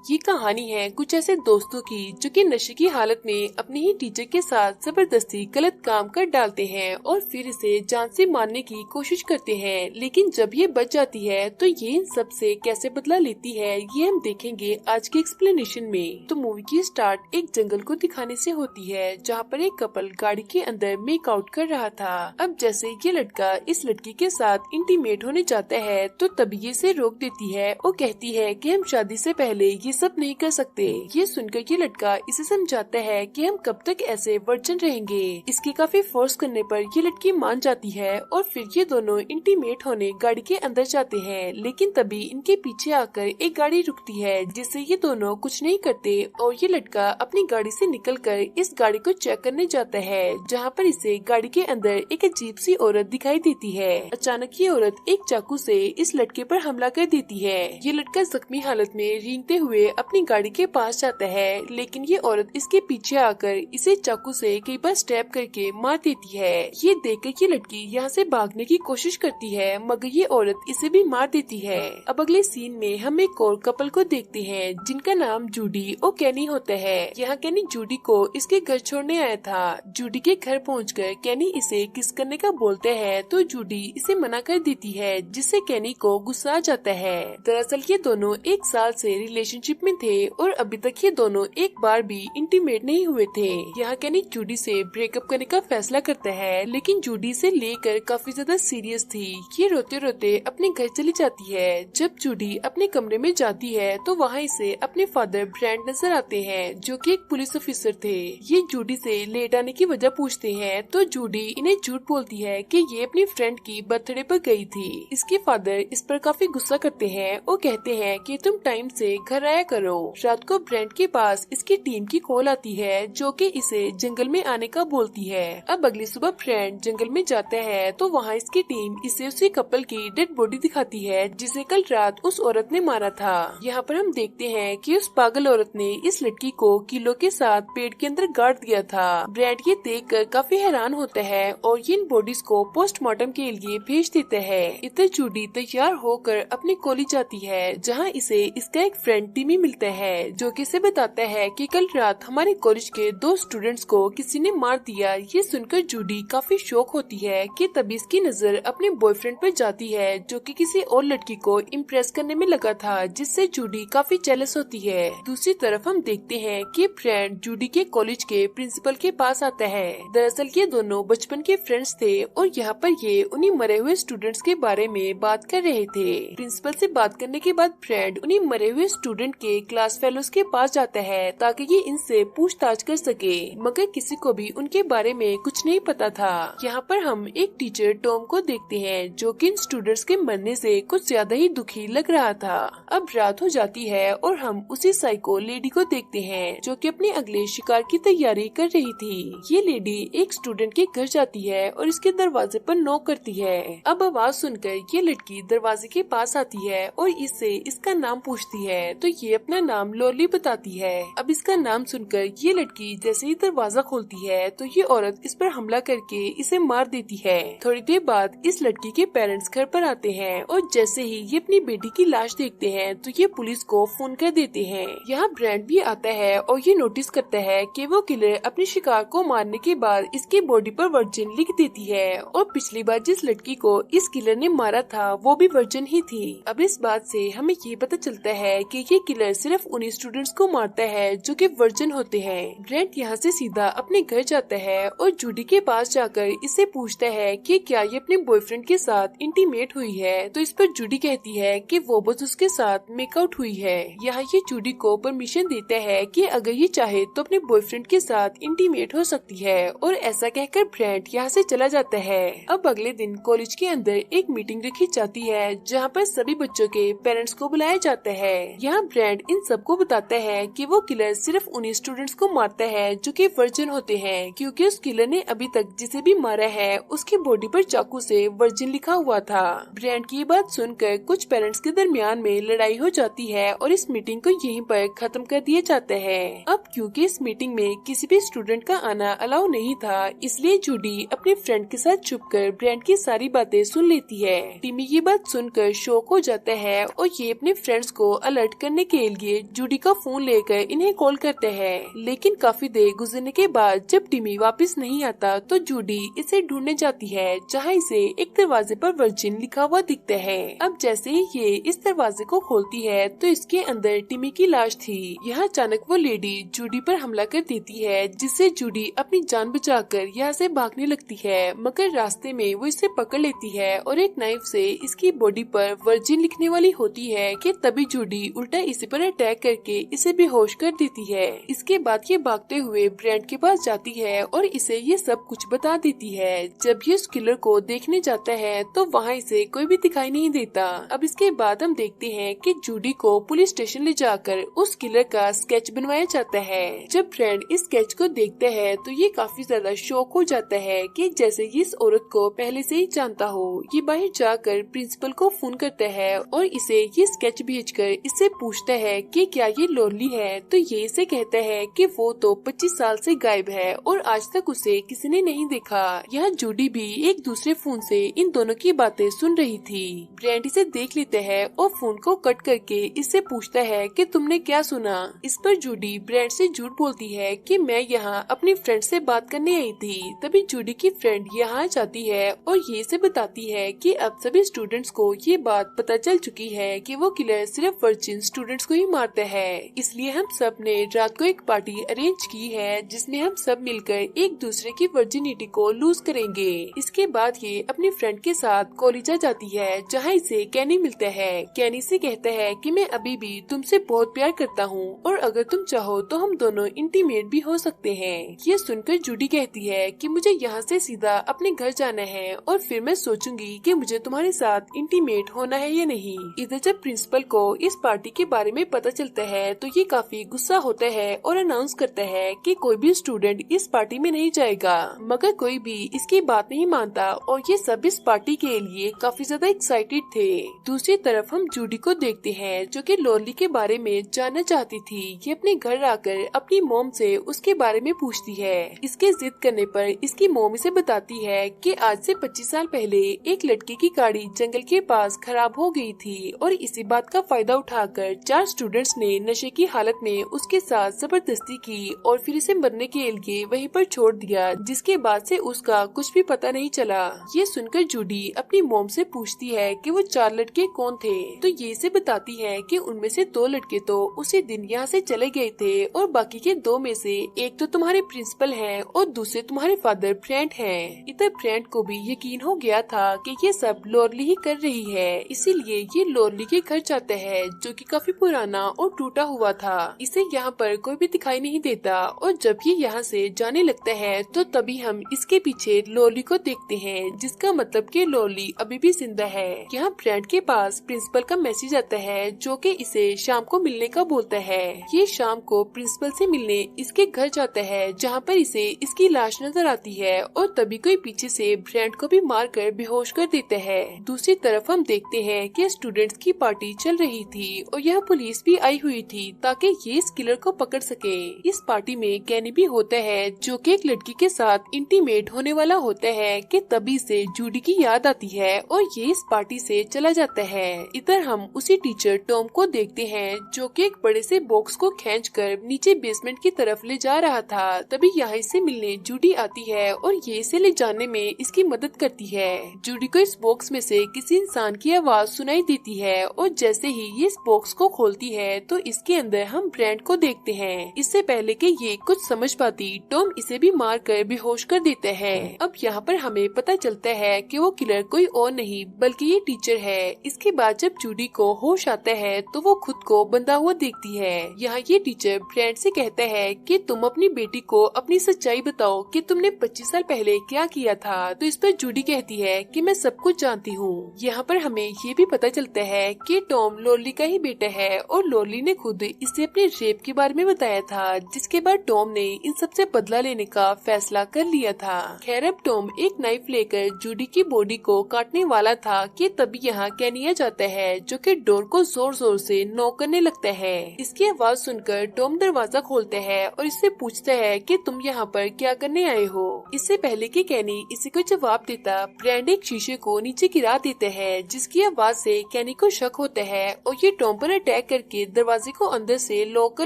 ये कहानी है कुछ ऐसे दोस्तों की जो कि नशे की हालत में अपने ही टीचर के साथ जबरदस्ती गलत काम कर डालते हैं और फिर इसे जान से मारने की कोशिश करते हैं, लेकिन जब ये बच जाती है तो ये इन सब से कैसे बदला लेती है ये हम देखेंगे आज के एक्सप्लेनेशन में। तो मूवी की स्टार्ट एक जंगल को दिखाने से होती है जहाँ पर एक कपल गाड़ी के अंदर मेक आउट कर रहा था। अब जैसे ये लड़का इस लड़की के साथ इंटीमेट होने जाता है तो तभी ये इसे रोक देती है और कहती है कि हम शादी से पहले ये सब नहीं कर सकते। ये सुनकर ये लड़का इसे समझाता है कि हम कब तक ऐसे वर्जन रहेंगे। इसके काफी फोर्स करने पर ये लड़की मान जाती है और फिर ये दोनों इंटीमेट होने गाड़ी के अंदर जाते हैं, लेकिन तभी इनके पीछे आकर एक गाड़ी रुकती है जिससे ये दोनों कुछ नहीं करते और ये लड़का अपनी गाड़ी से निकलकर इस गाड़ी को चेक करने जाता है जहाँ पर इसे गाड़ी के अंदर एक अजीब सी औरत दिखाई देती है। अचानक ये औरत एक चाकू से इस लड़के पर हमला कर देती है। ये लड़का जख्मी हालत में रेंगते हुए अपनी गाड़ी के पास जाता है, लेकिन ये औरत इसके पीछे आकर इसे चाकू से कई बार स्टैब करके मार देती है। ये देखकर ये लड़की यहाँ से भागने की कोशिश करती है मगर ये औरत इसे भी मार देती है। अब अगले सीन में हम एक और कपल को देखते हैं जिनका नाम जूडी और कैनी होता है। यहाँ कैनी जूडी को इसके घर छोड़ने आया था। जूडी के घर पहुंचकर कैनी इसे किस करने का बोलते हैं तो जूडी इसे मना कर देती है, जिससे कैनी को गुस्सा आ जाता है। दरअसल ये दोनों एक साल से रिलेशनशिप में थे और अभी तक ये दोनों एक बार भी इंटीमेट नहीं हुए थे। यहाँ कैनी जूडी से ब्रेकअप करने का फैसला करता है, लेकिन जूडी से लेकर काफी ज्यादा सीरियस थी। ये रोते रोते अपने घर चली जाती है। जब जूडी अपने कमरे में जाती है तो वहाँ इसे अपने फादर ब्रांड नजर आते हैं जो कि एक पुलिस ऑफिसर थे। ये जूडी से लेट आने की वजह पूछते हैं तो जूडी इन्हें झूठ बोलती है कि ये अपनी फ्रेंड की बर्थडे पर गई थी। इसके फादर इस पर काफी गुस्सा करते हैं और कहते हैं कि तुम टाइम से घर आया करो। रात को ब्रांड के पास इसकी टीम की कॉल आती है जो कि इसे जंगल में आने का बोलती है। अब अगली सुबह ब्रांड जंगल में जाता है तो वहाँ इसकी टीम इसे उसी कपल की डेड बॉडी दिखाती है जिसे कल रात उस औरत ने मारा था। यहाँ पर हम देखते हैं कि उस पागल औरत ने इस लड़की को किलो के साथ पेट के अंदर गाड़ दिया था। ब्रांड ये देखकर काफी हैरान होता है और इन बॉडीज को पोस्टमार्टम के लिए भेज देता है। इधर जूडी तैयार होकर अपने कॉलेज जाती है जहाँ इसे इसका एक फ्रेंड टिमी मिलता है जो कि इसे बताता है कि कल रात हमारे कॉलेज के 2 स्टूडेंट्स को किसी ने मार दिया। ये सुनकर जूडी काफी शॉक होती है कि तभी इसकी नजर अपने बॉयफ्रेंड पर जाती है जो कि किसी और लड़की को इम्प्रेस करने में लगा था, जिससे जूडी काफी जेलस होती है। दूसरी तरफ हम देखते हैं कि फ्रेंड जूडी के कॉलेज के प्रिंसिपल के पास आता है। दरअसल ये दोनों बचपन के फ्रेंड्स थे और यहाँ पर ये उन्हीं मरे हुए स्टूडेंट्स के बारे में बात कर रहे थे। प्रिंसिपल से बात करने के बाद फ्रेंड उन्हीं मरे हुए स्टूडेंट के क्लास फेलोज के पास जाता है ताकि ये इनसे पूछताछ कर सके, मगर किसी को भी उनके बारे में कुछ नहीं पता था। यहाँ पर हम एक टीचर टॉम को देखते हैं जो कि इन स्टूडेंट्स के मरने से कुछ ज्यादा ही दुखी लग रहा था। अब रात हो जाती है और हम उसी साइको लेडी को देखते हैं जो कि अपने अगले शिकार की तैयारी कर रही थी। ये लेडी एक स्टूडेंट के घर जाती है और इसके दरवाजे पर नॉक करती है। अब आवाज सुनकर ये लड़की दरवाजे के पास आती है और इससे इसका नाम पूछती है तो ये अपना नाम लॉली बताती है। अब इसका नाम सुनकर ये लड़की जैसे ही दरवाजा खोलती है तो ये औरत इस पर हमला करके इसे मार देती है। थोड़ी देर बाद इस लड़की के पेरेंट्स घर पर आते हैं और जैसे ही ये अपनी बेटी की लाश देखते हैं तो ये पुलिस को फोन कर देते हैं। यहाँ ब्रांड भी आता है और ये नोटिस करता है कि वो किलर अपने शिकार को मारने के बाद इसकी बॉडी पर वर्जिन लिख देती है और पिछली बार जिस लड़की को इस किलर ने मारा था वो भी वर्जिन ही थी। अब इस बात से हमें ये पता चलता है कि ये किलर सिर्फ उन्हीं स्टूडेंट्स को मारता है जो कि वर्जिन होते हैं। ब्रांड यहाँ से सीधा अपने घर जाता है और जूडी के पास जाकर इससे पूछता है कि क्या ये अपने बॉयफ्रेंड के साथ इंटीमेट हुई है, तो इस पर जूडी कहती है कि वो बस उसके साथ मेकआउट हुई है। यहाँ ये जूडी को परमिशन देता है कि अगर ये चाहे तो अपने बॉयफ्रेंड के साथ इंटीमेट हो सकती है और ऐसा कहकर ब्रांड यहाँ से चला जाता है। अब अगले दिन कॉलेज के अंदर एक मीटिंग रखी जाती है जहाँ पर सभी बच्चों के पेरेंट्स को बुलाया जाता है। यहाँ ब्रांड इन सबको बताता है कि वो किलर सिर्फ उन्हीं स्टूडेंट्स को मारता है जो कि वर्जिन होते हैं, क्योंकि उस किलर ने अभी तक जिसे भी मारा है उसकी बॉडी पर चाकू से वर्जिन लिखा हुआ था। ब्रांड की बात सुनकर कुछ पेरेंट्स के दरमियान में लड़ाई हो जाती है और इस मीटिंग को यहीं पर खत्म कर दिया जाता है। अब क्योंकि इस मीटिंग में किसी भी स्टूडेंट का आना अलाउ नहीं था, इसलिए जूडी अपने फ्रेंड के साथ छुपकर ब्रांड की सारी बातें सुन लेती है। टिमी ये बात सुनकर शॉक हो जाता है और ये अपने फ्रेंड्स को अलर्ट करने के के लिए जूडी का फोन लेकर इन्हें कॉल करते हैं, लेकिन काफी देर गुजरने के बाद जब टिमी वापस नहीं आता तो जूडी इसे ढूंढने जाती है, जहाँ इसे एक दरवाजे पर वर्जिन लिखा हुआ दिखता है। अब जैसे ही ये इस दरवाजे को खोलती है तो इसके अंदर टिमी की लाश थी। यहाँ अचानक वो लेडी जूडी पर हमला कर देती है, जिससे जूडी अपनी जान बचाकर यहाँ से भागने लगती है, मगर रास्ते में वो इसे पकड़ लेती है और एक नाइफ से इसकी बॉडी पर वर्जिन लिखने वाली होती है कि तभी जूडी उल्टा इसी पर अटैक करके इसे बेहोश कर देती है। इसके बाद ये भागते हुए ब्रेंट के पास जाती है और इसे ये सब कुछ बता देती है। जब ये उस किलर को देखने जाता है तो वहाँ इसे कोई भी दिखाई नहीं देता। अब इसके बाद हम देखते हैं कि जूडी को पुलिस स्टेशन ले जाकर उस किलर का स्केच बनवाया जाता है। जब ब्रेंट इस स्केच को देखता है तो ये काफी ज्यादा शॉक हो जाता है कि जैसे ये इस औरत को पहले से ही जानता हो। ये बाहर जाकर प्रिंसिपल को फोन करता है और इसे ये स्केच भेजकर इससे पूछता है कि क्या ये लोरली है, तो ये इसे कहता है कि वो तो 25 साल से गायब है और आज तक उसे किसी ने नहीं देखा। यहाँ जूडी भी एक दूसरे फोन से इन दोनों की बातें सुन रही थी। ब्रेंट इसे देख लेता है और फोन को कट करके इससे पूछता है कि तुमने क्या सुना। इस पर जूडी ब्रेंट से झूठ बोलती है कि मैं यहाँ अपनी फ्रेंड से बात करने आई थी। तभी जूडी की फ्रेंड यहाँ जाती है और ये इसे बताती है कि अब सभी स्टूडेंट्स को ये बात पता चल चुकी है कि वो किलर सिर्फ वर्जिन स्टूडेंट्स को ही मारता है, इसलिए हम सब ने रात को एक पार्टी अरेंज की है जिसमें हम सब मिलकर एक दूसरे की वर्जिनिटी को लूज करेंगे। इसके बाद ये अपनी फ्रेंड के साथ कॉलेज जाती है, जहाँ इसे कैनी मिलता है। कैनी से कहता है कि मैं अभी भी तुमसे बहुत प्यार करता हूँ और अगर तुम चाहो तो हम दोनों इंटीमेट भी हो सकते हैं। ये सुनकर जूडी कहती है कि मुझे यहाँ से सीधा अपने घर जाना है और फिर मैं सोचूंगी कि मुझे तुम्हारे साथ इंटीमेट होना है या नहीं। इधर जब प्रिंसिपल को इस पार्टी के बारे में पता चलता है तो ये काफी गुस्सा होता है और अनाउंस करता है कि कोई भी स्टूडेंट इस पार्टी में नहीं जाएगा, मगर कोई भी इसकी बात नहीं मानता और ये सब इस पार्टी के लिए काफी ज्यादा एक्साइटेड थे। दूसरी तरफ हम जूडी को देखते हैं जो कि लोरली के बारे में जानना चाहती थी। ये अपने घर आकर अपनी मॉम से उसके बारे में पूछती है। इसके जिद करने पर इसकी मॉम इसे बताती है कि आज से 25 साल पहले एक लड़के की गाड़ी जंगल के पास खराब हो गई थी और इसी बात का फायदा उठाकर 4 स्टूडेंट्स ने नशे की हालत में उसके साथ जबरदस्ती की और फिर इसे मरने के लिए वहीं पर छोड़ दिया, जिसके बाद से उसका कुछ भी पता नहीं चला। ये सुनकर जूडी अपनी मॉम से पूछती है कि वो 4 लड़के कौन थे, तो ये इसे बताती है कि उनमें से 2 लड़के तो उसी दिन यहाँ से चले गए थे और बाकी के 2 में से एक तो तुम्हारे प्रिंसिपल हैं और दूसरे तुम्हारे फादर ब्रेंट हैं। इधर ब्रेंट को भी यकीन हो गया था कि ये सब लोरली ही कर रही है, इसीलिए ये लोरली के घर जाता है जो कि काफी पुराना और टूटा हुआ था। इसे यहाँ पर कोई भी दिखाई नहीं देता और जब ये यहाँ से जाने लगता है तो तभी हम इसके पीछे लोरली को देखते हैं, जिसका मतलब कि लोरली अभी भी जिंदा है। यहाँ ब्रेंट के पास प्रिंसिपल का मैसेज आता है जो कि इसे शाम को मिलने का बोलता है। ये शाम को प्रिंसिपल से मिलने इसके घर जाता है, जहाँ पर इसे इसकी लाश नजर आती है और तभी कोई पीछे से ब्रेंट को भी मार कर बेहोश कर देता है। दूसरी तरफ हम देखते हैं कि स्टूडेंट्स की पार्टी चल रही थी और यह पुलिस भी आई हुई थी ताकि ये इस किलर को पकड़ सके। इस पार्टी में कैनी भी होता है जो कि एक लड़की के साथ इंटीमेट होने वाला होता है कि तभी से जूडी की याद आती है और ये इस पार्टी से चला जाता है। इधर हम उसी टीचर टॉम को देखते हैं जो कि एक बड़े से बॉक्स को खींचकर नीचे बेसमेंट की तरफ ले जा रहा था। तभी यहाँ से मिलने जूडी आती है और ये इसे ले जाने में इसकी मदद करती है। जूडी को इस बॉक्स में से किसी इंसान की आवाज सुनाई देती है और जैसे ही ये इस बॉक्स को खोलती है तो इसके अंदर हम ब्रेंट को देखते हैं। इससे पहले कि ये कुछ समझ पाती टॉम इसे भी मार कर बेहोश कर देता है। अब यहाँ पर हमें पता चलता है कि वो किलर कोई और नहीं बल्कि ये टीचर है। इसके बाद जब जूडी को होश आता है तो वो खुद को बंधा हुआ देखती है। यहाँ ये टीचर ब्रेंट से कहता है कि तुम अपनी बेटी को अपनी सच्चाई बताओ कि तुमने 25 साल पहले क्या किया था। तो इस पर जूडी कहती है कि मैं सब कुछ जानती हूँ। यहाँ पर हमें ये भी पता चलता है कि टॉम लोरली का ही बेटा है और लोरली ने खुद इसे अपने रेप के बारे में बताया था, जिसके बाद टॉम ने इन सबसे बदला लेने का फैसला कर लिया था। खैर अब टॉम एक नाइफ लेकर जूडी की बॉडी को काटने वाला था कि तभी यहाँ कैनिया जाता है जो कि डोर को जोर जोर से नॉक करने लगता है। इसकी आवाज सुनकर टॉम दरवाजा खोलता है और इससे पूछता है कि तुम यहाँ पर क्या करने आए हो। इससे पहले कि कैनी इसी को जवाब देता, ब्रेंट एक शीशे को नीचे गिरा देता है, जिसकी आवाज से कैनी को शक होता है और ये टॉम पर अटैक पैक करके दरवाजे को अंदर से लॉक कर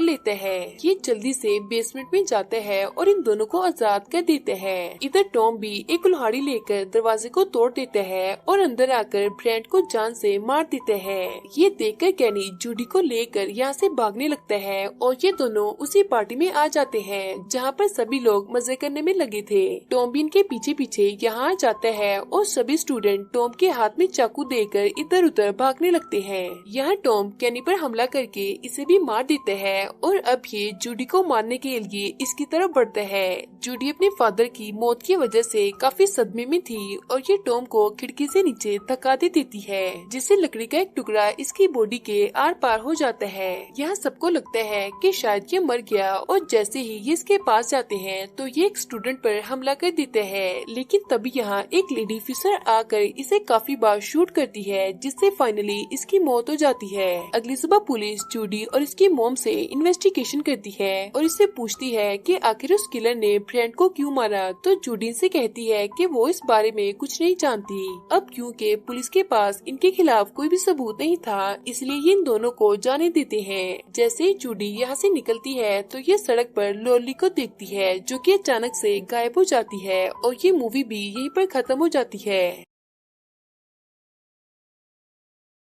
लेता है। ये जल्दी से बेसमेंट में जाते हैं और इन दोनों को आजाद कर देते हैं। इधर टॉम भी एक कुल्हाड़ी लेकर दरवाजे को तोड़ देता है और अंदर आकर ब्रेंट को जान से मार देते हैं। ये देखकर कैनी जूडी को लेकर यहाँ से भागने लगता है और ये दोनों उसी पार्टी में आ जाते हैं जहाँ पर सभी लोग मजे करने में लगे थे। टॉम भी इनके पीछे पीछे यहाँ आ जाता है और सभी स्टूडेंट टॉम के हाथ में चाकू देकर इधर उधर भागने लगते हैं। यहाँ टॉम कैनी पर हमला करके इसे भी मार देते हैं और अब ये जूडी को मारने के लिए इसकी तरफ बढ़ता है। जूडी अपने फादर की मौत की वजह से काफी सदमे में थी और ये टॉम को खिड़की से नीचे धक्का दे देती है, जिससे लकड़ी का एक टुकड़ा इसकी बॉडी के आर पार हो जाता है। यहाँ सबको लगता है कि शायद ये मर गया और जैसे ही ये इसके पास जाते हैं तो ये एक स्टूडेंट पर हमला कर देते हैं, लेकिन तभी यहाँ एक लेडी ऑफिसर आकर इसे काफी बार शूट करती है, जिससे फाइनली इसकी मौत हो जाती है। अगली सुबह पुलिस जूडी और इसकी मॉम से इन्वेस्टिगेशन करती है और इससे पूछती है कि आखिर उस किलर ने ब्रेंट को क्यों मारा, तो जूडी से कहती है कि वो इस बारे में कुछ नहीं जानती। अब क्योंकि पुलिस के पास इनके खिलाफ कोई भी सबूत नहीं था, इसलिए ये इन दोनों को जाने देते हैं। जैसे ही जूडी यहाँ से निकलती है तो ये सड़क पर लॉली को देखती है, जो कि अचानक से गायब हो जाती है और ये मूवी भी यहीं पर खत्म हो जाती है।